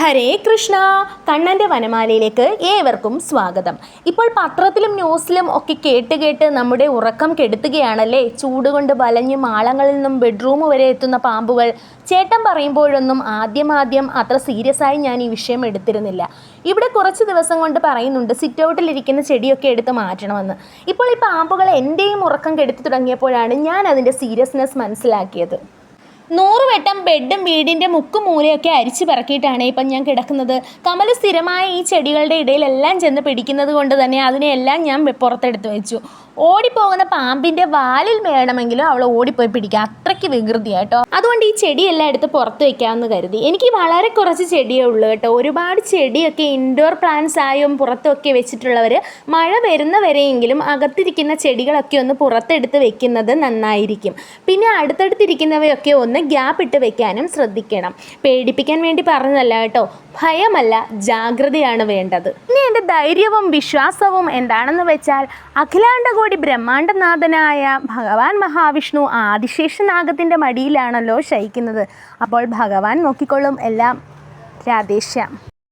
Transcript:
ഹരേ കൃഷ്ണ. കണ്ണൻ്റെ വനമാലയിലേക്ക് ഏവർക്കും സ്വാഗതം. ഇപ്പോൾ പത്രത്തിലും ന്യൂസിലും ഒക്കെ കേട്ട് നമ്മുടെ ഉറക്കം കെടുത്തുകയാണല്ലേ. ചൂടുകൊണ്ട് വലഞ്ഞ് മാളങ്ങളിൽ നിന്നും ബെഡ്റൂം വരെ എത്തുന്ന പാമ്പുകൾ. ചേട്ടൻ പറയുമ്പോഴൊന്നും ആദ്യം അത്ര സീരിയസ് ആയി ഞാൻ ഈ വിഷയം എടുത്തിരുന്നില്ല. ഇവിടെ കുറച്ച് ദിവസം കൊണ്ട് പറയുന്നുണ്ട് സിറ്റൗട്ടിലിരിക്കുന്ന ചെടിയൊക്കെ എടുത്ത് മാറ്റണമെന്ന്. ഇപ്പോൾ ഈ പാമ്പുകൾ എൻ്റെയും ഉറക്കം കെടുത്തി തുടങ്ങിയപ്പോഴാണ് ഞാൻ അതിൻ്റെ സീരിയസ്നെസ് മനസ്സിലാക്കിയത്. 100 വട്ടം ബെഡും വീടിൻ്റെ മുക്കും മൂലയൊക്കെ അരിച്ചു പറക്കിയിട്ടാണ് ഇപ്പം ഞാൻ കിടക്കുന്നത്. കമൽ സ്ഥിരമായി ഈ ചെടികളുടെ ഇടയിലെല്ലാം ചെന്ന് പിടിക്കുന്നത് കൊണ്ട് തന്നെ അതിനെയെല്ലാം ഞാൻ പുറത്തെടുത്ത് വെച്ചു. ഓടിപ്പോകുന്ന പാമ്പിൻ്റെ വാലിൽ വേണമെങ്കിലും അവൾ ഓടിപ്പോയി പിടിക്കുക. അത്രയ്ക്ക് വികൃതിയാട്ടോ. അതുകൊണ്ട് ഈ ചെടിയെല്ലാം എടുത്ത് പുറത്ത് വയ്ക്കാമെന്ന് കരുതി. എനിക്ക് വളരെ കുറച്ച് ചെടിയേ ഉള്ളൂ കേട്ടോ. ഒരുപാട് ചെടിയൊക്കെ ഇൻഡോർ പ്ലാന്റ്സ് ആയും പുറത്തൊക്കെ വെച്ചിട്ടുള്ളവർ മഴ വരുന്നവരെയെങ്കിലും അകത്തിരിക്കുന്ന ചെടികളൊക്കെ ഒന്ന് പുറത്തെടുത്ത് വെക്കുന്നത് നന്നായിരിക്കും. പിന്നെ അടുത്തടുത്തിരിക്കുന്നവയൊക്കെ ഒന്ന് ഗ്യാപ്പ് ഇട്ട് വെക്കാനും ശ്രദ്ധിക്കണം. പേടിപ്പിക്കാൻ വേണ്ടി പറഞ്ഞതല്ല കേട്ടോ, ഭയമല്ല ജാഗ്രതയാണ് വേണ്ടത്. ഇനി എൻ്റെ ധൈര്യവും വിശ്വാസവും എന്താണെന്ന് വെച്ചാൽ അഖിലാണ്ടകോടി ബ്രഹ്മാണ്ടനാഥനായ ഭഗവാൻ മഹാവിഷ്ണു ആദിശേഷനാഗത്തിൻ്റെ മടിയിലാണല്ലോ ശയിക്കുന്നത്. അപ്പോൾ ഭഗവാൻ നോക്കിക്കൊള്ളും എല്ലാം. രാധേശ്യാം.